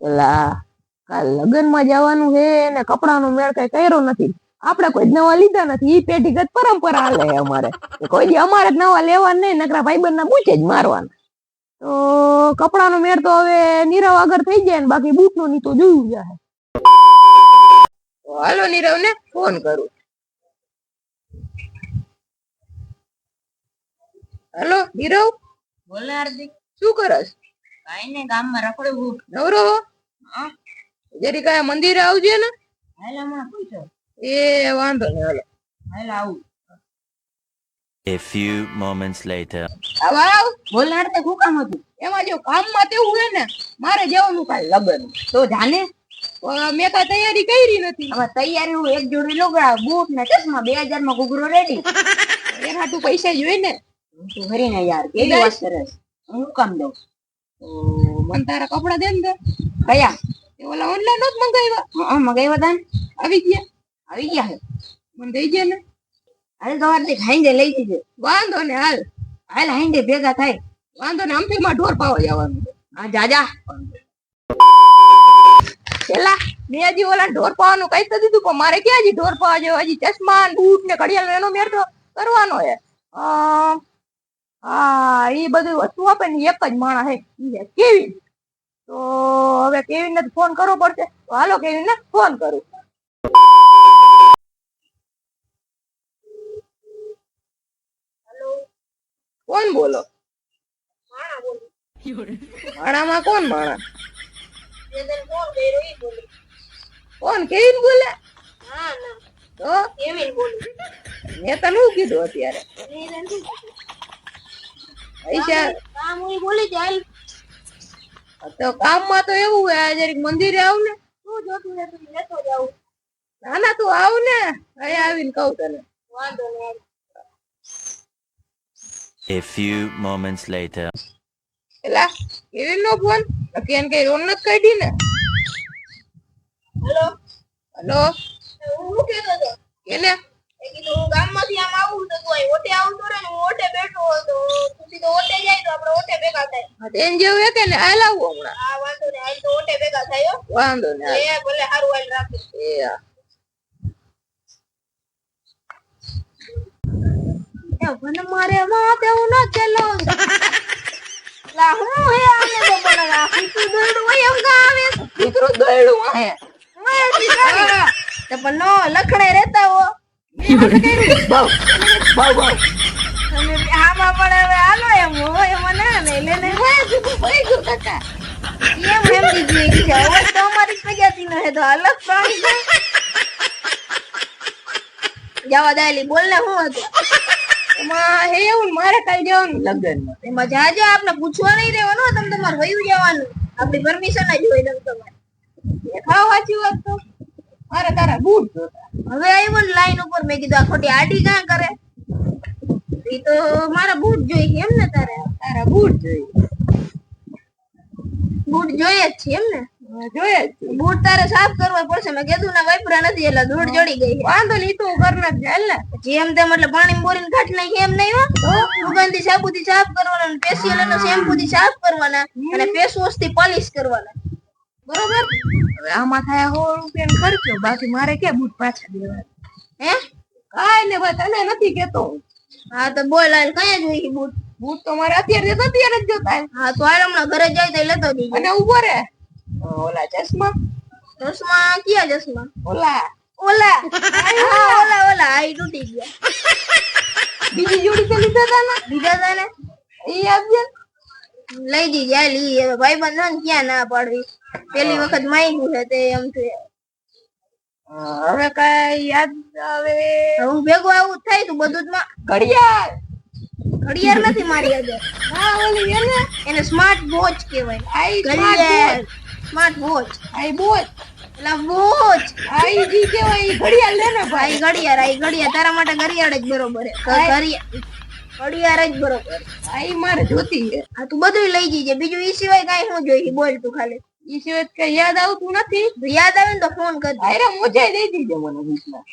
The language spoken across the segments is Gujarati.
એલા કાલ લગ્નમાં જવાનું છે ને કપડાનો મેળ કઈ કર્યો નથી. આપણે કોઈ નવા લીધા નથી. ઈ પેઢીગત પરંપરા હાલે છે અમારે. કોઈ દી અમારે જ નવા લેવાના નહીં, નકરા ભાઈબંધના બૂચે જ મારવાના. તો કપડાનો મેળ તો હવે નીરવ આગળ થઈ જાય ને બાકી બૂટનો ની તો જોયું જાય. હાલો નીરવ ને ફોન કરું. હાલો નીરવ. બોલ ને હાર્દિક. શું કરસ? કાઈ નઈ, ગામમાં રખડું. નવરો હો? હા. જરી કાય મંદિરે આવજે ને. હાલ હમણાં પૂછો. એ વાંધો નહીં, હાલો. હાલ આવું. A few moments later. આવ. બોલ ને હાર્દિક, શું કામ હતું? એમાં જો કામમાં તેવું હે ને, મારે જવાનું કાલ લગન. તો જાને મેં કઈ તૈયારી કરી નથી. હવે તૈયારી હું એક જોડી લુગડા, બૂટ ને ચશ્મા 2000 માં ઘૂઘરો રેડી. એ હાટું પૈસા જોઈએ ને. તું હરી ને યાર, કેવી વાત સરસ. હું કામ દઉં? મને તારા કપડા દે ને. કયા? એ ઓલા ઓનલાઈન નોત મંગાવ્યા? હા, મગાવ્યા તા ને. આવી ગયા? આવી ગયા હે. મને દઈ દે ને. હાલ તો હાર્દિક હાંજે લઈ જજે. વાંધો ને, હાલ. હાલ હાંજે ભેગા થાય. વાંધો ને, અમથીમાં ઢોર પાવા જવાનું. હા જાજા. પેલા મેં હજી ઓલા ઢોર પાવાનું કઈ તો દીધું, પણ મારે ક્યાં હજી ઢોર પાવા જેવો? હજી ચશ્મા બૂટ ને ઘડિયાળ એનો મેળ તો કરવાનો હે. હા, એ બધું વસ્તુ આપે ને એક જ માણસ હે, કેવિન. તો હવે કેવિન ને ફોન કરવો પડશે. તો હાલો કેવિન ને ફોન કરું. હેલો, કોણ બોલો? માણા બોલો. માણામાં કોણ માણા? કોણ કેવિન બોલે? હા ના, તો કેવિન બોલ. મેં તને શું કીધું અત્યારે? પૈસા કામ હું બોલી જાય. તો કામમાં તો એવું હે, જરીક મંદિરે આવ ને. શું જોતું રે તું લેતો જાવ. ના ના, તું આવ ને, અહીંયા આવીને કહું તને. વાંધો નહીં. A few moments later. એલા કેવિન નો ફોન કેન કઈ રોન નથી કાઢી ને. હેલો. હેલો, હું કેતો હતો કેને? એ કીધું હું ગામમાંથી આમ આવું તો તું અહીં ઓટે આવતો રે ને, હું ઓટે બેઠો હતો. તું સીધો ઓટે જાય તો આપણે ઓટે ભેગા થાય. તેન જેવું હે કે ને, હાલ આવું હમણાં. હા વાંધો નહીં, હાલ તો ઓટે ભેગા થાય હો. વાંધો ને, હાલ. એ ભલે હારું હાલ રાખે. એ હા. એ ભલે મારે માં તેવું ન ચલો. લા હું હે આને તો પણ રાખી તું દોડું હોય એમ કા આવે. દીકરો દોડ્યું આહે. ઓય દીકરા તો પણ નો લખણે રહેતા હો. બાવ બાવ બાવ. તમે આમાં પણ હવે હાલો એમ હોય મને ને લેને ભાઈ ગયો કાકા. એમ દીધી છે. હવે તો અમારી પ્રજાતિ નો હે તો અલગ પ્રાણી છે. જવા દાયલી બોલ ને શું હતું? એમાં હે એવું, મારે કાલ જવાનું લગ્નમાં. એમાં જાજો આપણે પૂછવા નહીં રહેવાનું, તમે તમારે વયું જવાનું. આપણી પરમિશન જ હોય તમ તમારે. ખાવ વાંચી વાત તો મારે તારા બૂટ જોતા. હવે આવ્યો ને લાઈન ઉપર, મેં કીધું આ ખોટી આડી કાં કરે. એ તો મારા બૂટ જોઈએ એમ ને તારે? તારા બૂટ જોઈએ. બૂટ જોઈએ જ છે એમ ને? જોઈએ જ. બૂટ તારે સાફ કરવા પડશે. મેં કીધું ને વાપરા નથી એટલે ધૂળ જડી ગઈ છે. વાંધો નહીં, તું કરના જ ચાલ ને. જેમ તેમ એટલે પાણી બોરીને કાઢી નાખી એમ નહીં હો. સુગંધી સાબુથી સાફ કરવાના, સ્પેશિયલ એનો શેમ્પૂથી સાફ કરવાના અને ફેસ વોશ થી પોલિશ કરવાના. બરોબર? હવે આમાં થાય 100 રૂપિયાનો ખર્ચો, બાકી મારે ક્યાં બૂટ પાછા દેવા? હે કાઈ ને ભાઈ, તને નથી કેતો. હા તો બોલ હાલ, કયા જોઈએ બૂટ? બૂટ તો મારે અત્યારે જ જોતા. હા તો હાલ હમણાં ઘરે જાય તો લેતો જઈએ. અને ઉભો રે, ઓલા ચશ્મા. ચશ્મા કયા ચશ્મા? ઓલા ઓલા હા ઓલા ઓલા આઈ તૂટી ગયા. બીજી જોડી તો લીધા તા ને? લીધા તા ને? ઈ આપજે. લઈ જઈએ હાલ. ઈ હવે ભાઈબંધ છે ને ક્યાં ના પાડવી. પેલી વખત માંગ્યું છે તે એમ છે. હવે કઈ યાદ આવે? હું ભેગો આવું થાય તું બધું જ માં. ઘડિયાળ. ઘડિયાળ નથી મારી આગળ. હા ઓલી એને સ્માર્ટ વોચ કહેવાય. આઈ ઘડિયાળ સ્માર્ટ વોચ. આઈ બોચ. એલા વોચ આઈ જી કેવાય, ઈ ઘડિયાળ લે ને ભાઈ. આઈ ઘડિયાળ તારા માટે ઘડિયાળ જ બરોબર છે. ઘડિયાળ જ બરોબર. આઈ મારે જોતી છે. હા તું બધું લઈ જઈએ. બીજું ઈ સિવાય કઈ શું જોઈએ બોલ તું ખાલી. ઈ સિવાય કઈ યાદ આવતું નથી. યાદ આવે ને તો ફોન કરજે. અરે મોજાઈ દઈ દીજે મને બૂટમાં.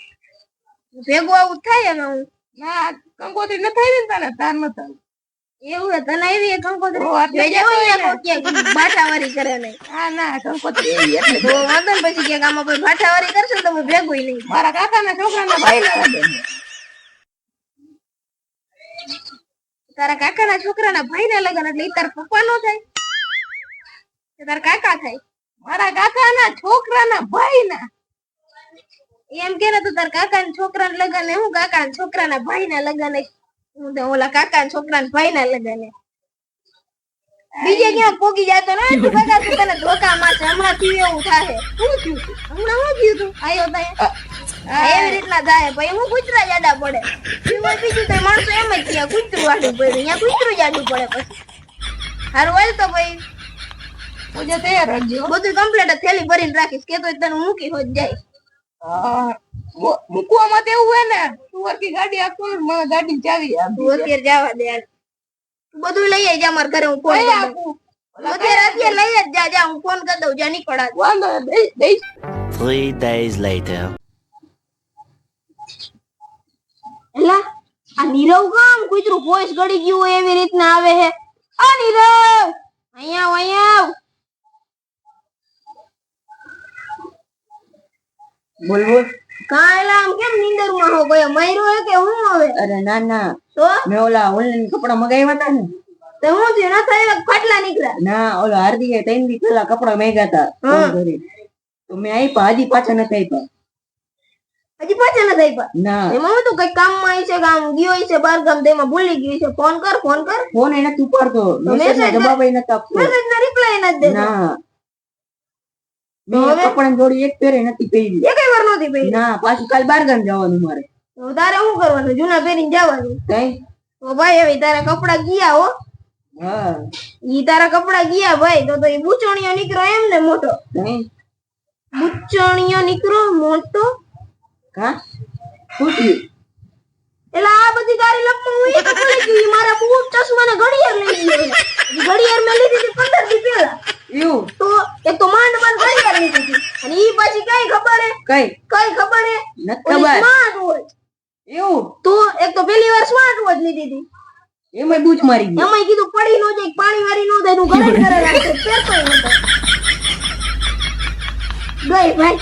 ભેગું આવું થાય હવે હું. ના કંકોત્રી ન થઈ ને તને તાર ન થાય. એવું હે તને આવી એક કંકોત્રી તો આટલે જોઈ જાવ અહીંયા ક્યાંક બાઠાવારી કરે નહીં હા ના કંકોત્રી એવી એટલે તો વાંધો ને પછી ક્યાંક આમાં કોઈ બાઠાવારી કરશે ને તો હું ભેગું નહીં મારા કાકાના છોકરાના ભાઈના લગ્ન છે. તારા કાકાના છોકરાના ભાઈના લગ્ન એટલે ઈ તારા પપ્પા નો થાય કે તારા કાકા થાય મારા કાકાના છોકરાના ભાઈના એમ કે ને તો તારા કાકાના છોકરાના લગ્ન હે હું કાકાના છોકરાના ભાઈના લગ્ન હે હું તો ઓલા કાકાના છોકરાના ભાઈના લગ્ન હે બીજે ક્યાં પોગી જાતો ને તું કાકા તું તને ધોકામાં છે હમણાં થયું એવું થાય શું થયું હમણાં શું થયું તું આયો થાય એવી રીતના થાય ભાઈ હું કૂતરા જાડા પડે બીજું તો માણસો એમ જ ત્યાં કૂતરું આડું પડ્યું અહીંયા કૂતરું જાડું પડે પછી હારું હાલ તો ભાઈ પૂજા તૈયાર રાખજો બધું કમ્પ્લીટ થેલી ભરીને રાખીશ કે તો તને મૂકી હોત જાય મૂકવામાં તો એવું હે ને તું કી ગાડી આપું ને મને ગાડી ચાવી આપી તું અત્યારે જવા દે યાર તું બધું લઈ આવી જા મારા ઘરે હું ફોન કરી દઉં અત્યારે લઈ જ જા હું ફોન કરી દઉં જા નીકળા વાંધો દઈશ 3 days later. એલા આ નીરવ કામ કૂતરું વોઇસ ગળી ગયું હોય એવી રીતના આવે હે આ નીરવ અહીંયા આવ બોલ બોલ. કાયલા આમ કેમ નીંદરમાં હો ગયો મયરો હે કે હું હવે અરે ના ના, તો મેં ઓલા ઓનલાઈન કપડા મગાવ્યા હતા ને. તે હું થયું ના થાય ફાટલા નીકળ્યા ના, ઓલા હાર્દિકે 3 દી પહેલા કપડા માંગ્યા હતા હા. ફોન કરીને. તો મેં આપ્યા, હજી પાછા નથી આપ્યા. હજી પાછા નથી આપ્યા ના, એમાં હું તો કઈ કામમાં આવી છે કામ ગયો છે બાર ગામ તેમાં ભૂલી ગયું છે ફોન કર ફોન એ નથી ઉપાડતો, મેસેજ ના જવાબ એ નથી આપતો. મેસેજ ના રિપ્લાય નથી દેતો ના, મેં કપડાની જોડી એક પહેરે નથી પહેરી. એકેય વાર નહોતી પહેરી ના, પાછું કાલ બારગામ જવાનું મારે. તો તારે શું કરવાનું જૂના પહેરીને જવાનું કઈ? તો ભાઈ હવે તારા કપડા ગયા હો હા, ઈ તારા કપડા ગયા ભાઈ તો ઈ બુચણીયો નીકળ્યો એમ ને મોટો કઈ? બુચણીયો નીકળ્યો મોટો કા? શું થયું? એટલે આ બધી તારી લપમાં હું એક ભૂલી ગઈ ઈ મારા બૂટ ચશ્મા ને ઘડિયાળ લઈ ગયો ઘડિયાળ મેં લીધી હતી 15 દી પહેલા એવું? તો એક તો માંડ ઘડિયાળ લીધી હતી અને ઈ પછી કઈ ખબર હે કઈ? કઈ ખબર હે નથી ખબર. સ્માર્ટ વોચ એવું? તો એક તો પહેલી વાર સ્માર્ટ વોચ લીધી હતી એમાંય બૂચ મારી ગઈ. એમાં કીધું પડી નો જાય પાણી વાળી નો જાય તું ઘરે જ ઘરે રાખે પહેરતોય નતો ગઈ ભાઈ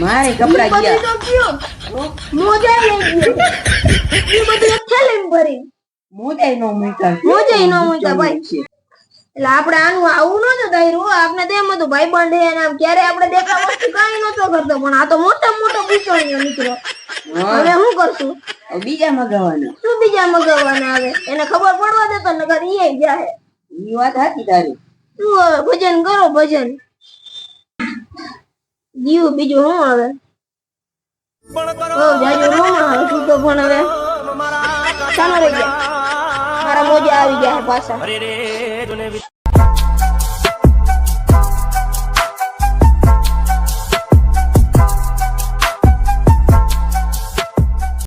મારે કપડા ઈ ગયા. બધું તો ગયો મોજા લઈ ગયો ઈ બધું એક થેલીમાં ભરી મોજાય નો મૂક્યા. મોજાય નો મૂક્યા ભાઈ. એટલે આપણે આનું આવું નતું ધાર્યું આપણે તેમ હતું ભાઈ બંધ હે ને આમ ક્યારે આપણે દેખા વસ્તુ કાંઈ નતો કરતો પણ આ તો મોટા મોટો બુચણીયો નીકળ્યો હા, હવે શું કરશું હવે બીજા મગાવવાના. શું બીજા મગાવવાના આવે એને ખબર પડવા દે તો નકર ઈ જાય ઈ વાત સાચી તારી. શું હવે ભજન કરો ભજન જીવ બીજું શું આવે જાજુ રોમાં આવે તું તો પણ હવે ચાલો રહી ગયા મારા મોજા આવી ગયા પાછા